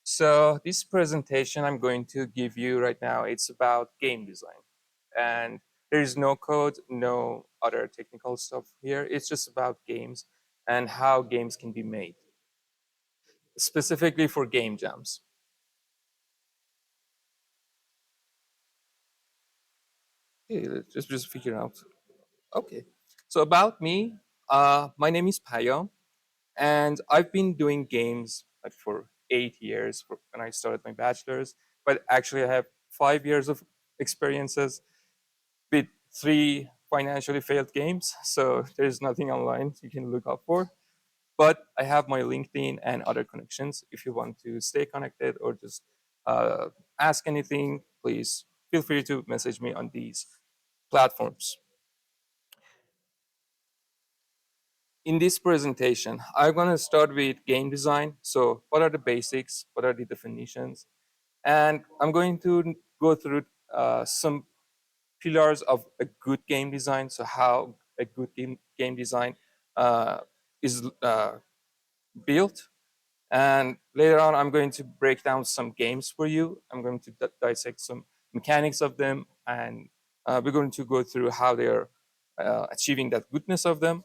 So this presentation I'm going to give you right now, it's about game design. And there is no code, no other technical stuff here. It's just about games and how games can be made, specifically for game jams. Okay, let's just figure out. Okay. So about me, my name is Payo, and I've been doing games like for 8 years when I started my bachelor's, but actually I have 5 years of experiences with three financially failed games. So there's nothing online you can look up for. But I have my LinkedIn and other connections. If you want to stay connected or just uh, ask anything, please feel free to message me on these platforms. In this presentation, I'm going to start with game design. So what are the basics? What are the definitions? And I'm going to go through some pillars of a good game design. So how a good game design uh, is built. And later on, I'm going to break down some games for you. I'm going to dissect some mechanics of them, and we're going to go through how they are achieving that goodness of them.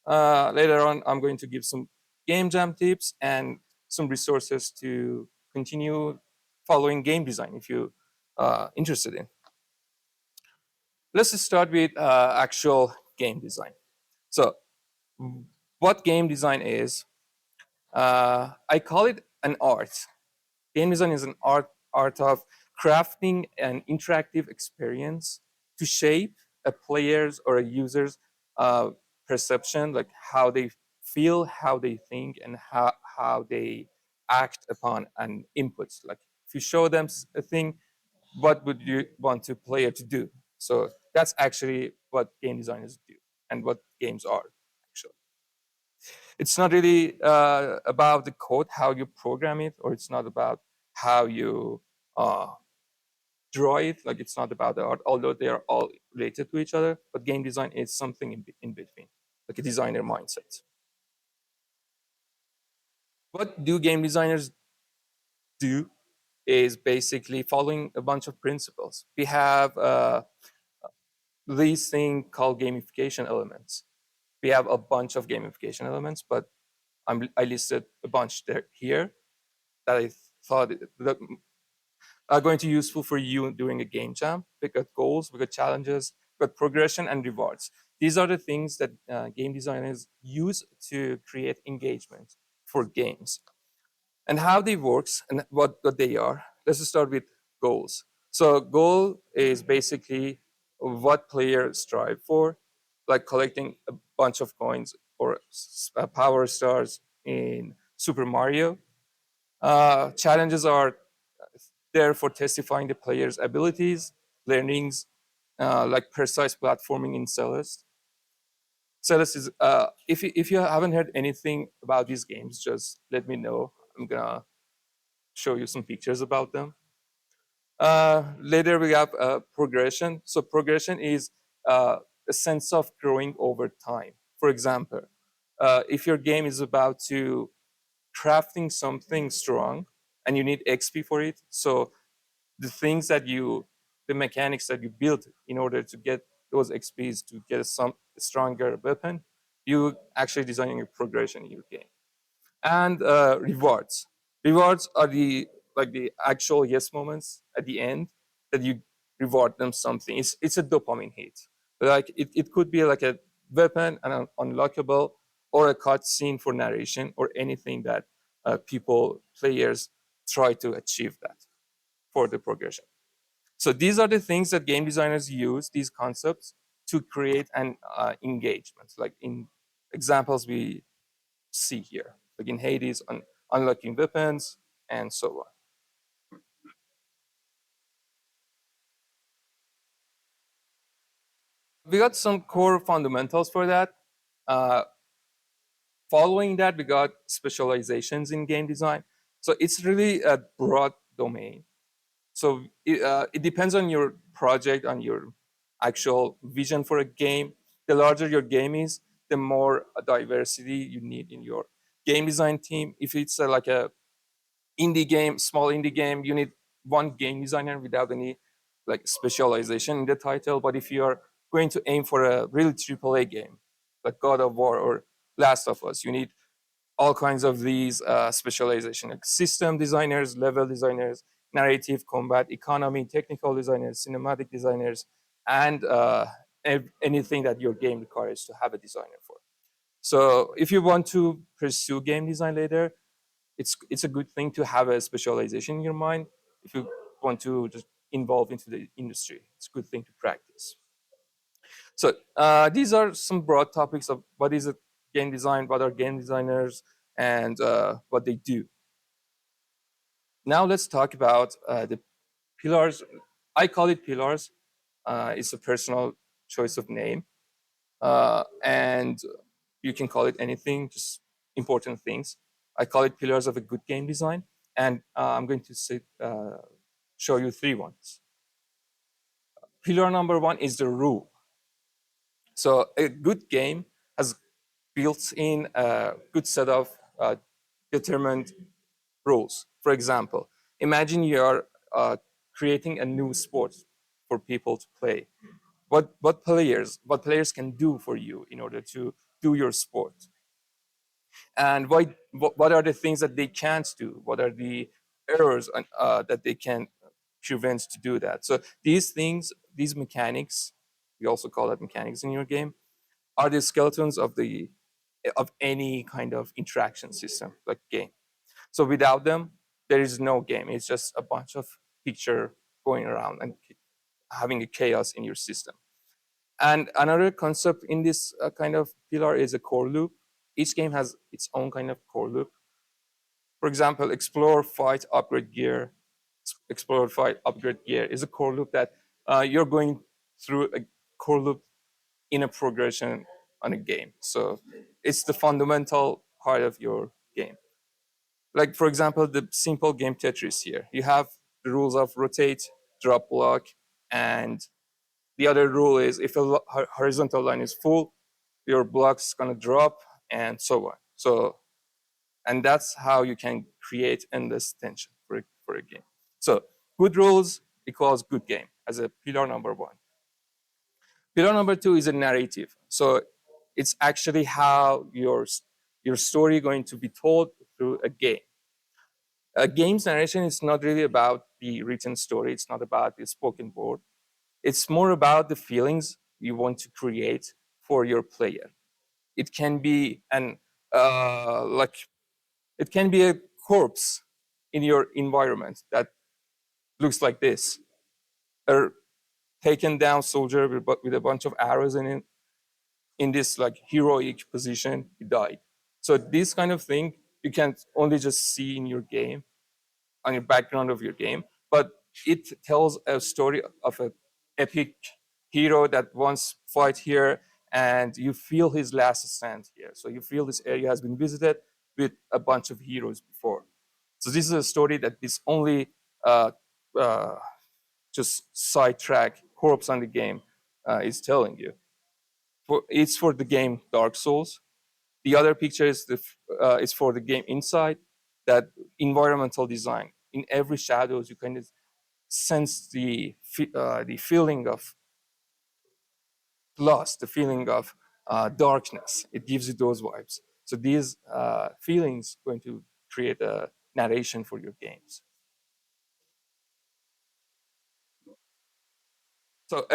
Later on, I'm going to give some game jam tips and some resources to continue following game design if you interested in. Let's start with actual game design. So, what game design is, I call it an art. Game design is an art of crafting an interactive experience to shape a player's or a user's uh, perception, like how they feel, how they think, and how they act upon an input. Like if you show them a thing, what would you want to player to do? So that's actually what game designers do and what games are actually. It's not really about the code, how you program it, or it's not about how you uh, draw it. Like it's not about the art, although they are all related to each other. But game design is something in between, like a designer mindset. What do game designers do? Is basically following a bunch of principles. We have these thing called gamification elements. We have a bunch of gamification elements, but I listed a bunch there here that I thought that are going to be useful for you during a game jam. We got goals, we got challenges, we got progression and rewards. These are the things that game designers use to create engagement for games. And how they works and what they are. Let's start with goals. So goal is basically what players strive for, like collecting a bunch of coins or power stars in Super Mario. Challenges are there for testifying the player's abilities, learnings, like precise platforming in Celeste. Celeste is, if you haven't heard anything about these games, just let me know. I'm gonna show you some pictures about them. Later we have progression. So progression is a sense of growing over time. For example, if your game is about to crafting something strong and you need XP for it, so the things that the mechanics that you build in order to get those XPs to get some stronger weapon, you actually designing a progression in your game. And rewards. Rewards are the actual yes moments at the end that you reward them something. It's a dopamine hit. Like it could be like a weapon, an unlockable, or a cutscene for narration, or anything that players try to achieve that for the progression. So these are the things that game designers use, these concepts, to create an engagement. Like in examples we see here, like in Hades, unlocking weapons, and so on. We got some core fundamentals for that. Uh, Following that, we got specializations in game design. So it's really a broad domain. So it depends on your project, on your actual vision for a game. The larger your game is, the more diversity you need in your game design team. If it's like a Indie game, small indie game, you need one game designer without any like specialization in the title. But if you are going to aim for a really AAA game, like God of War or Last of Us, you need all kinds of these specialization, like system designers, level designers, narrative, combat, economy, technical designers, cinematic designers, and anything that your game requires to have a designer for. So if you want to pursue game design later, it's a good thing to have a specialization in your mind. If you want to just involve into the industry, it's a good thing to practice. So these are some broad topics of what is a game design, what are game designers, and what they do. Now let's talk about the pillars. I call it pillars. It's a personal choice of name, and you can call it anything, just important things. I call it pillars of a good game design, and I'm going to show you three ones. Pillar number one is the rule. So a good game has built in a good set of determined rules. For example, imagine you're creating a new sport for people to play. What players can do for you in order to do your sport, and what are the things that they can't do? What are the errors that they can prevent to do that? So these things, these mechanics, we also call that mechanics in your game, are the skeletons of any kind of interaction system like game. So without them, there is no game. It's just a bunch of picture going around and having a chaos in your system. And another concept in this kind of pillar is a core loop. Each game has its own kind of core loop. For example, explore, fight, upgrade gear. Explore, fight, upgrade gear is a core loop that you're going through a core loop in a progression on a game. So it's the fundamental part of your game. Like, for example, the simple game Tetris here. You have the rules of rotate, drop block, and the other rule is if a horizontal line is full, your block's gonna drop, and so on. So, and that's how you can create endless tension for a game. So, good rules equals good game as a pillar number one. Pillar number two is a narrative. So, it's actually how your story going to be told through a game. A game's narration is not really about the written story. It's not about the spoken word. It's more about the feelings you want to create for your player. It can be an like it can be a corpse in your environment that looks like this, a taken down soldier with a bunch of arrows in it, in this like heroic position, he died. So this kind of thing you can only just see in your game, on your background of your game, but it tells a story of an epic hero that once fought here, and you feel his last stand here. So you feel this area has been visited with a bunch of heroes before. So this is a story that is only uh, uh, just sidetrack corpse on the game is telling you. It's for the game Dark Souls. The other picture is for the game Inside. That environmental design. In every shadows, you can sense the feeling of loss, the feeling of darkness. It gives you those vibes. So these feelings going to create a narration for your games. So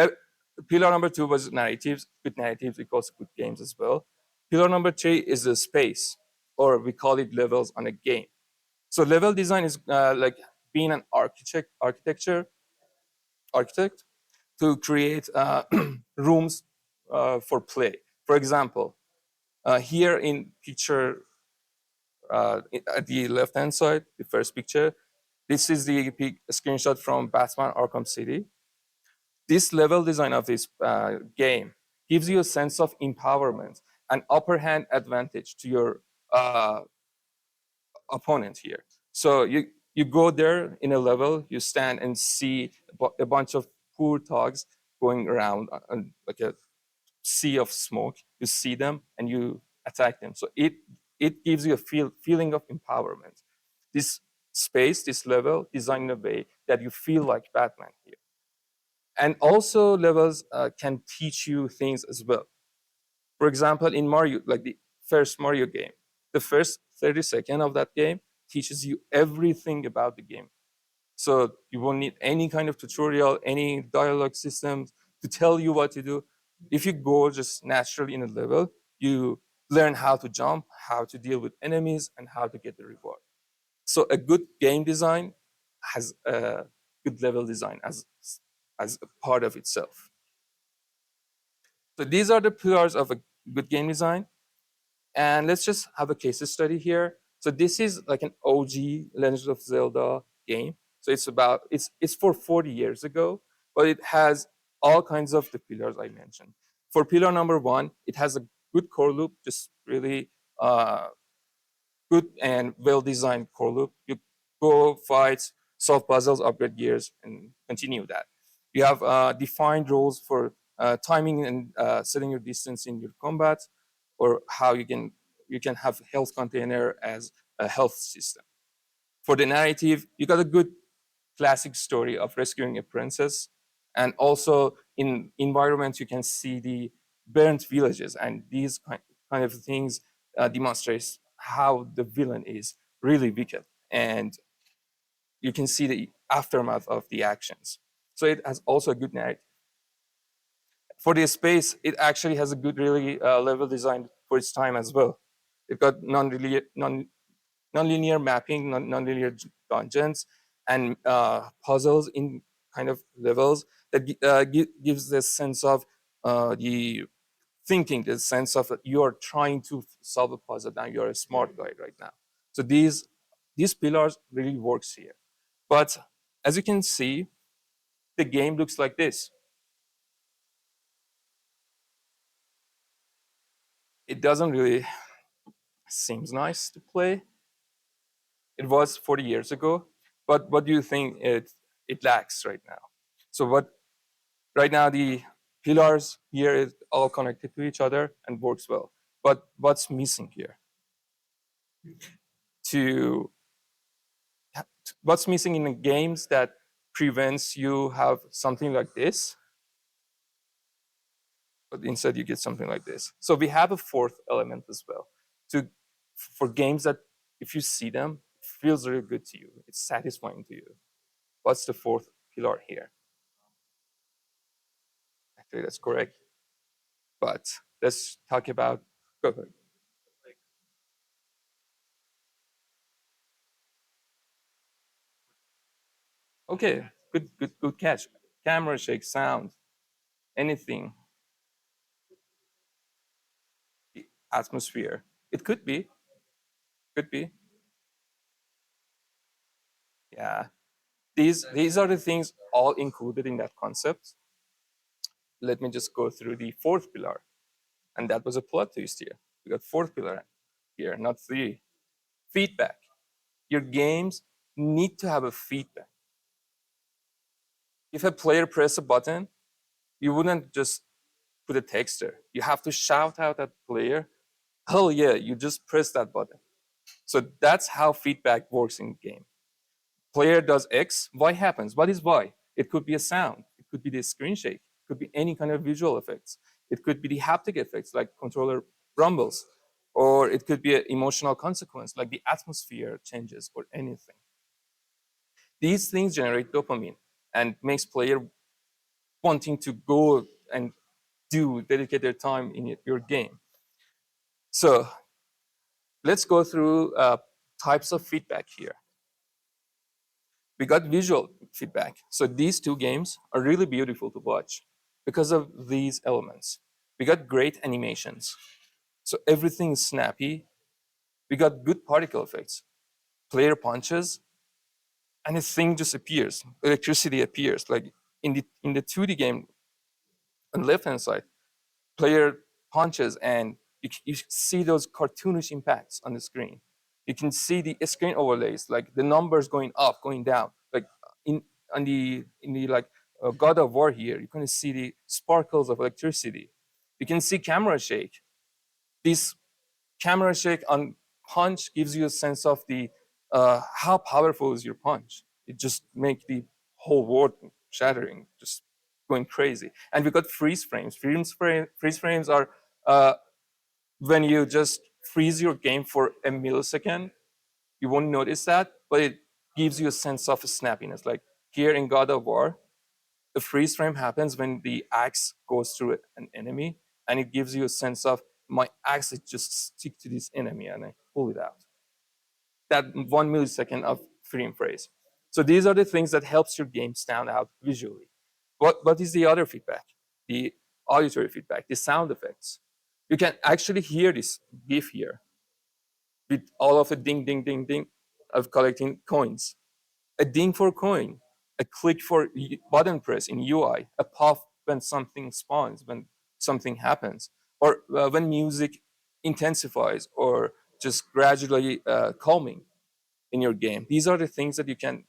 pillar number two was narratives. Good narratives equals good games as well. Pillar number three is the space, or we call it levels on a game. So level design is like being an architect to create rooms for play. For example, here in picture at the left hand side, the first picture, this is the screenshot from Batman Arkham City. This level design of this game gives you a sense of empowerment, an upper hand advantage to your opponent here. So you go there in a level, you stand and see a bunch of poor thugs going around like a sea of smoke. You see them and you attack them. So it gives you a feeling of empowerment. This space, this level, designed in a way that you feel like Batman here. And also levels can teach you things as well. For example, in Mario, like the first Mario game, the first 30 seconds of that game teaches you everything about the game. So you won't need any kind of tutorial, any dialogue systems to tell you what to do. If you go just naturally in a level, you learn how to jump, how to deal with enemies, and how to get the reward. So a good game design has a good level design as a part of itself. So these are the pillars of a good game design. And let's just have a case study here. So this is like an OG Legend of Zelda game. So it's for 40 years ago, but it has all kinds of the pillars I mentioned. For pillar number one, it has a good core loop, just really uh, good and well-designed core loop. You go fight, solve puzzles, upgrade gears, and continue that. You have defined roles for timing and setting your distance in your combat, or how you can have health container as a health system. For the narrative, you got a good classic story of rescuing a princess, and also in environments you can see the burnt villages, and these kind of things demonstrates how the villain is really wicked, and you can see the aftermath of the actions. So it has also a good narrative. For the space, it actually has a good really level design for its time as well. It got non-linear mapping, non-linear dungeons, and puzzles in kind of levels that gives this sense of the thinking, the sense of that you are trying to solve a puzzle and you're a smart guy right now. So these pillars really works here. But as you can see, the game looks like this. It doesn't really seems nice to play. It was 40 years ago, but what do you think it lacks right now? So what right now the pillars here is all connected to each other and works well. But what's missing here? To what's missing in the games that prevents you have something like this, but instead you get something like this. So we have a fourth element as well. To for games that if you see them, it feels really good to you. It's satisfying to you. What's the fourth pillar here? Actually, that's correct. But let's talk about. Go ahead. Okay, good catch. Camera shake, sound, anything, the atmosphere. It could be. Yeah. These are the things all included in that concept. Let me just go through the fourth pillar, and that was a plot twist here. We got fourth pillar here, not three. Feedback. Your games need to have a feedback. If a player press a button, you wouldn't just put a text there. You have to shout out at the player, hell yeah, you just press that button. So that's how feedback works in game. Player does X, Y happens. What is Y? It could be a sound. It could be the screen shake. It could be any kind of visual effects. It could be the haptic effects like controller rumbles, or it could be an emotional consequence like the atmosphere changes or anything. These things generate dopamine and makes player wanting to go and dedicate their time in your game. So let's go through types of feedback here. We got visual feedback. So these two games are really beautiful to watch because of these elements. We got great animations. So everything is snappy. We got good particle effects. Player punches and the thing just appears. Electricity appears. Like in the 2D game on the left hand side, player punches and you see those cartoonish impacts on the screen. You can see the screen overlays, like the numbers going up, going down. Like in in the like God of War here, you can see the sparkles of electricity. You can see camera shake. This camera shake on punch gives you a sense of the how powerful is your punch? It just make the whole world shattering, just going crazy. And we got freeze frames. Freeze frames are uh, when you just freeze your game for a millisecond. You won't notice that, but it gives you a sense of snappiness. Like here in God of War, the freeze frame happens when the axe goes through an enemy, and it gives you a sense of my axe is just stick to this enemy and I pull it out. That 1 millisecond of frame phrase. So these are the things that helps your game stand out visually. What is the other feedback? The auditory feedback, the sound effects. You can actually hear this GIF here with all of a ding, ding, ding, ding of collecting coins. A ding for coin, a click for button press in UI, a puff when something spawns, when something happens, or when music intensifies or just gradually calming in your game. These are the things that you can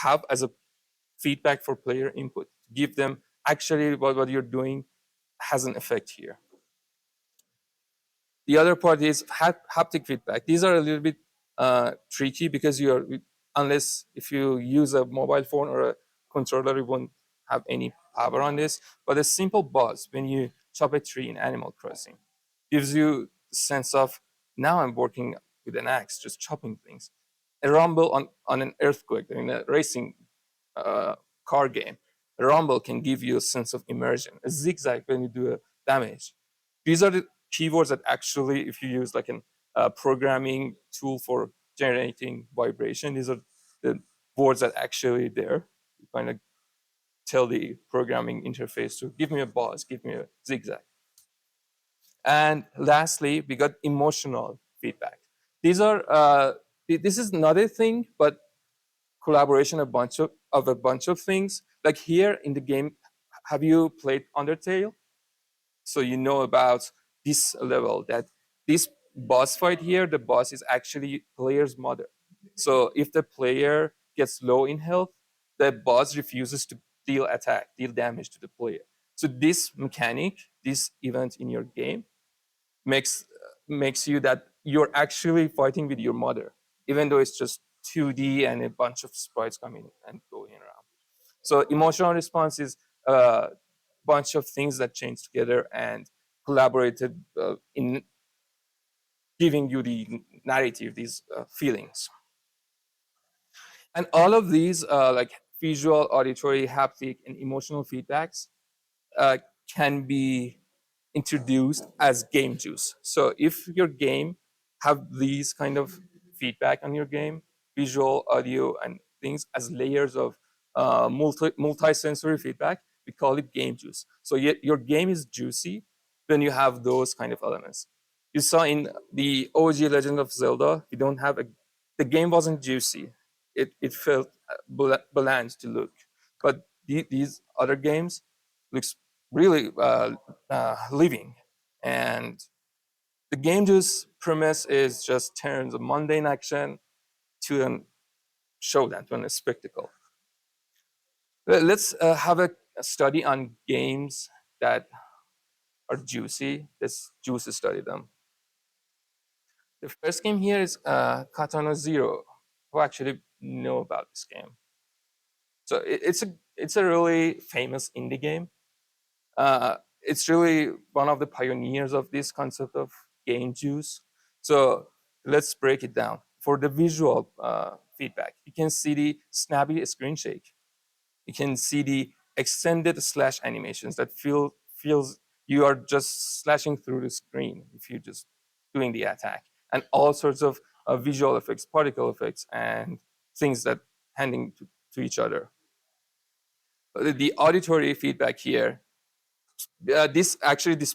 have as a feedback for player input. Give them actually what you're doing has an effect here. The other part is haptic feedback. These are a little bit tricky because you're unless if you use a mobile phone or a controller, you won't have any power on this. But a simple buzz when you chop a tree in Animal Crossing gives you the sense of now I'm working with an axe, just chopping things. A rumble on an earthquake in a racing uh, car game. A rumble can give you a sense of immersion. A zigzag when you do a damage. These are the keywords that actually, if you use like an programming tool for generating vibration, these are the words that actually there. You kind of tell the programming interface to give me a buzz, give me a zigzag. And lastly, we got emotional feedback. These are this is not a thing, but collaboration of a bunch of things. Like here in the game, have you played Undertale? So you know about this level that this boss fight here, the boss is actually player's mother. So if the player gets low in health, the boss refuses to deal damage to the player. So this mechanic, this event in your game makes you that you're actually fighting with your mother, even though it's just 2D and a bunch of sprites coming and going around. So emotional response is a bunch of things that change together and collaborated in giving you the narrative, these feelings. And all of these, like visual, auditory, haptic, and emotional feedbacks, uh, can be introduced as game juice. So if your game have these kind of feedback on your game, visual, audio, and things as layers of multi-sensory feedback, we call it game juice. So your game is juicy when you have those kind of elements. You saw in the OG Legend of Zelda, you don't have the game wasn't juicy. It felt bland to look. But these other games looks really living. And the game juice premise is just turns a mundane action to a showdown, to a spectacle. Let's have a study on games that are juicy. Let's juicy study them. The first game here is Katana Zero. Who actually know about this game? So it's a really famous indie game. It's really one of the pioneers of this concept of game juice. So let's break it down. For the visual feedback, you can see the snappy screen shake. You can see the extended slash animations that feels you are just slashing through the screen if you're just doing the attack, and all sorts of visual effects, particle effects, and things that handing to each other. The auditory feedback here, this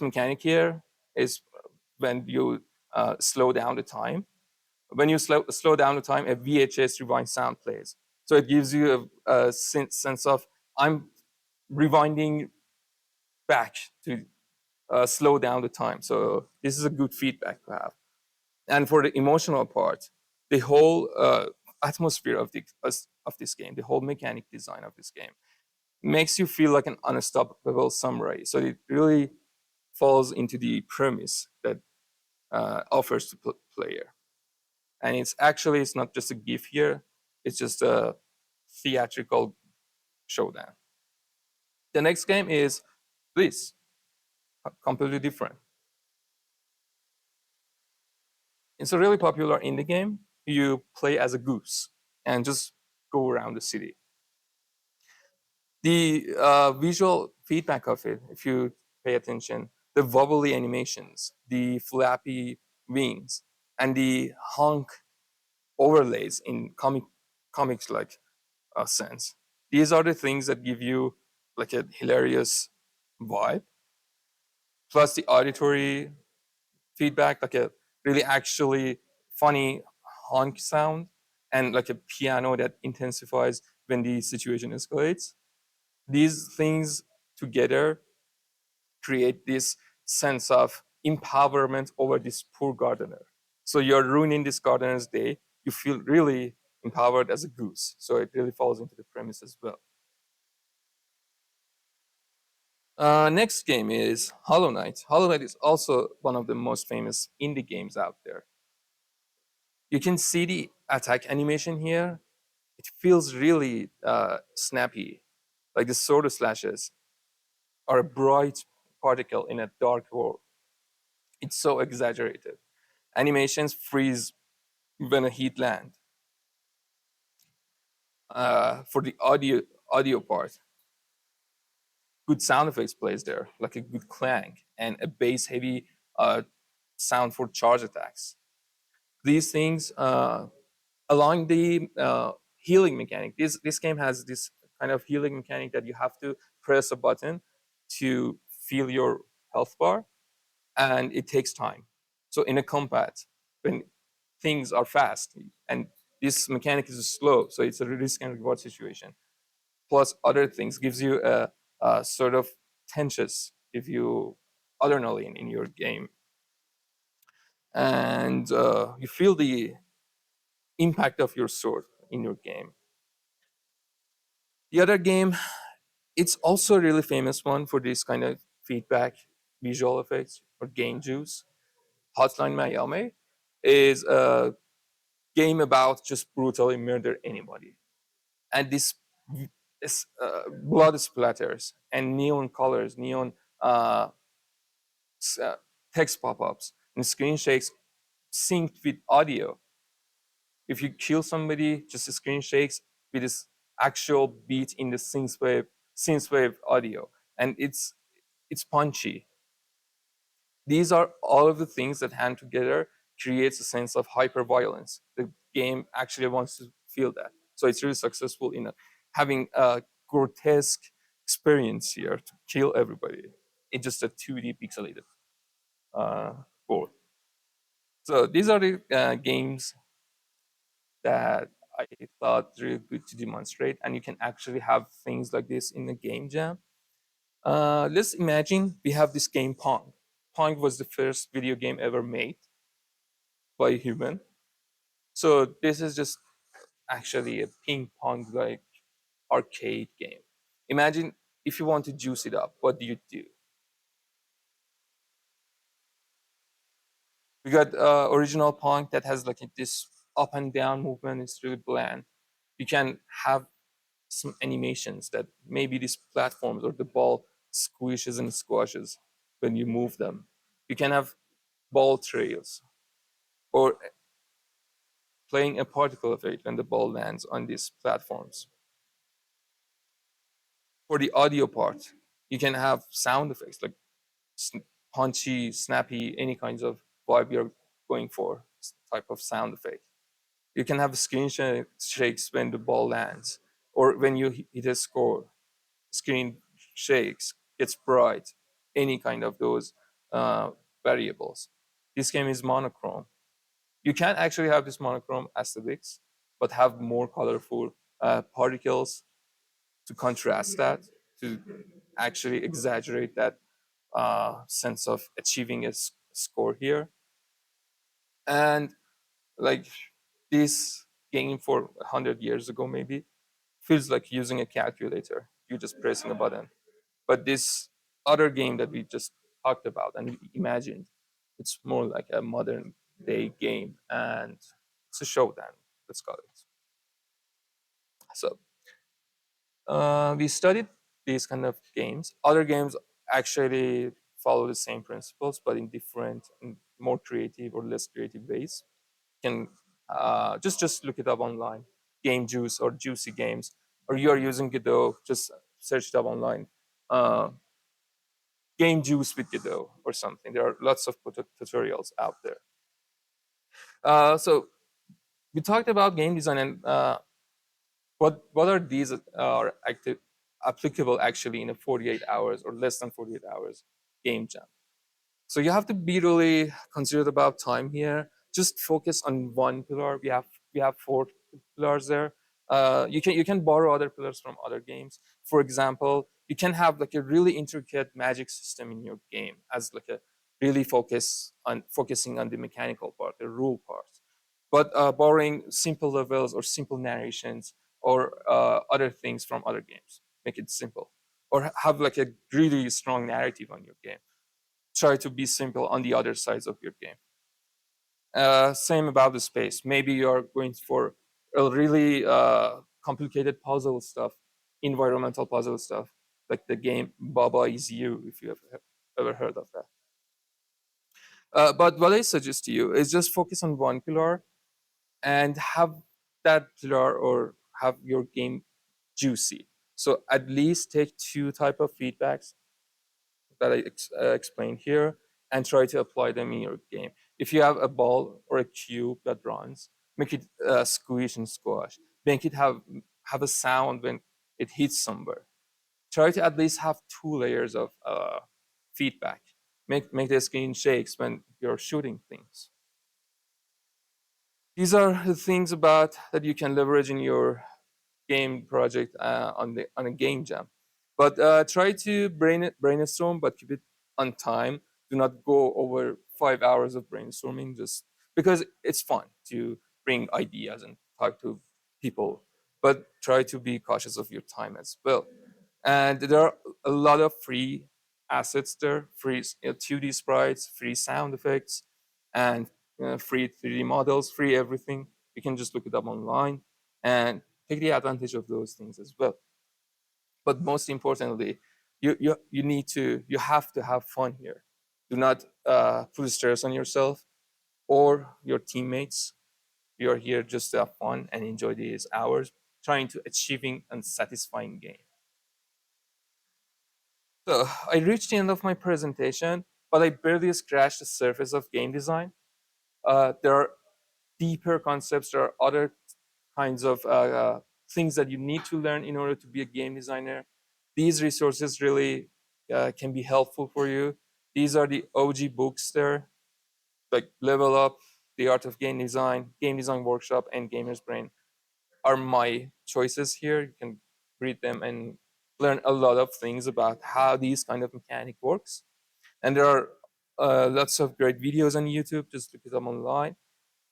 mechanic here is when you slow down the time. When you slow down the time, a VHS rewind sound plays. So it gives you a sense of I'm rewinding back to slow down the time. So this is a good feedback to have. And for the emotional part, the whole atmosphere of this game, the whole mechanic design of this game, makes you feel like an unstoppable samurai. So it really falls into the premise that offers to player. And it's not just a gif here, it's just a theatrical showdown. The next game is this, completely different. It's a really popular indie game. You play as a goose and just go around the city. The visual feedback of it, if you pay attention, the wobbly animations, the flappy wings, and the honk overlays in comics like sense. These are the things that give you like a hilarious vibe. Plus the auditory feedback, like a really actually funny honk sound, and like a piano that intensifies when the situation escalates. These things together create this sense of empowerment over this poor gardener. So you're ruining this gardener's day. You feel really empowered as a goose. So it really falls into the premise as well. Next game is Hollow Knight. Hollow Knight is also one of the most famous indie games out there. You can see the attack animation here. It feels really snappy, like the sword slashes are a bright particle in a dark world. It's so exaggerated. Animations freeze when a heat land. For the audio part, good sound effects plays there, like a good clang and a bass heavy sound for charge attacks. These things along the healing mechanic. This game has this kind of healing mechanic that you have to press a button to feel your health bar, and it takes time. So in a combat, when things are fast and this mechanic is slow, so it's a risk and reward situation. Plus other things gives you a sort of tensions, give you adrenaline in your game, and you feel the impact of your sword in your game. The other game, it's also a really famous one for this kind of feedback, visual effects, or game juice. Hotline Miami is a game about just brutally murder anybody. And this blood splatters and neon colors, neon uh, uh, text pop-ups, and screen shakes synced with audio. If you kill somebody, just the screen shakes with this actual beat in the synthwave audio, and it's punchy. These are all of the things that hand together creates a sense of hyper violence. The game actually wants to feel that, so it's really successful in having a grotesque experience here to kill everybody in just a 2D pixelated uh, board. So these are the games that I thought really good to demonstrate, and you can actually have things like this in the game jam. Let's imagine we have this game Pong. Pong was the first video game ever made by a human. So this is just actually a ping pong like arcade game. Imagine if you want to juice it up, what do you do? We got original Pong that has like this up and down movement. It's really bland. You can have some animations that maybe these platforms or the ball squishes and squashes when you move them. You can have ball trails or playing a particle effect when the ball lands on these platforms. For the audio part, you can have sound effects like punchy, snappy, any kinds of vibe you're going for, type of sound effect. You can have screen shakes when the ball lands, or when you hit a score, screen shakes, gets bright, any kind of those uh, variables. This game is monochrome. You can actually have this monochrome aesthetics, but have more colorful particles to contrast that, to actually exaggerate that sense of achieving a score here. And like this game for 100 years ago, maybe feels like using a calculator. You're just pressing a button. But this other game that we just talked about and imagined, it's more like a modern day game. And It's a showdown, let's call it. So we studied these kind of games. Other games actually follow the same principles, but in different, and more creative or less creative ways. You can just look it up online. Game Juice or Juicy Games, or you are using Godot, just search it up online. Uh, Game Juice with Godot or something. There are lots of tutorials out there. So we talked about game design and what are these are active applicable actually in a 48 hours or less than 48 hours game jam. So you have to be really considerate about time here. Just focus on one pillar. We have four pillars there. You can borrow other pillars from other games. For example, you can have like a really intricate magic system in your game as like a really focusing on the mechanical part, the rule part. But borrowing simple levels or simple narrations or other things from other games, make it simple. Or have like a really strong narrative on your game, try to be simple on the other sides of your game. Same about the space. Maybe you're going for a really complicated puzzle stuff, environmental puzzle stuff, like the game Baba Is You, if you have ever heard of that. But what I suggest to you is just focus on one pillar and have that pillar or have your game juicy. So at least take two type of feedbacks that I explained here and try to apply them in your game. If you have a ball or a cube that runs, make it squish and squash. Make it have a sound when it hits somewhere. Try to at least have two layers of feedback. Make the screen shakes when you're shooting things. These are the things about that you can leverage in your game project on a game jam. But try to brainstorm, but keep it on time. Do not go over 5 hours of brainstorming, just because it's fun to bring ideas and talk to people. But try to be cautious of your time as well. And there are a lot of free assets there, free 2D sprites, free sound effects, and free 3D models, free everything. You can just look it up online and take the advantage of those things as well. But most importantly, you have to have fun here. Do not put stress on yourself or your teammates. You are here just to have fun and enjoy these hours, trying to achieving and satisfying game. So I reached the end of my presentation, but I barely scratched the surface of game design. There are deeper concepts. There are other kinds of things that you need to learn in order to be a game designer. These resources really can be helpful for you. These are the OG books there, like Level Up, The Art of Game Design Workshop, and Gamer's Brain are my choices here. You can read them and learn a lot of things about how these kind of mechanic works. And there are lots of great videos on YouTube. Just look it up online.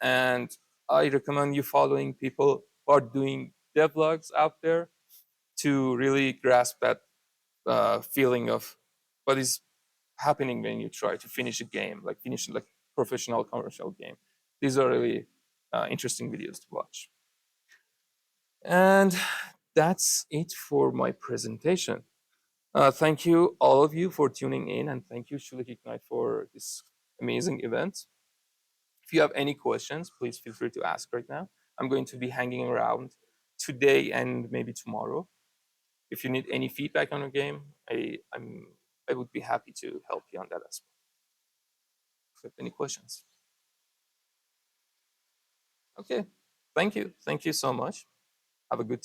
And I recommend you following people who are doing devlogs out there to really grasp that feeling of what is happening when you try to finish a game, like finish like professional commercial game. These are really interesting videos to watch. And that's it for my presentation. Thank you, all of you, for tuning in, and thank you, Shulik Ignite, for this amazing event. If you have any questions, please feel free to ask right now. I'm going to be hanging around today and maybe tomorrow. If you need any feedback on a game, I would be happy to help you on that as well. If you have any questions. Okay. Thank you. Thank you so much. Have a good time.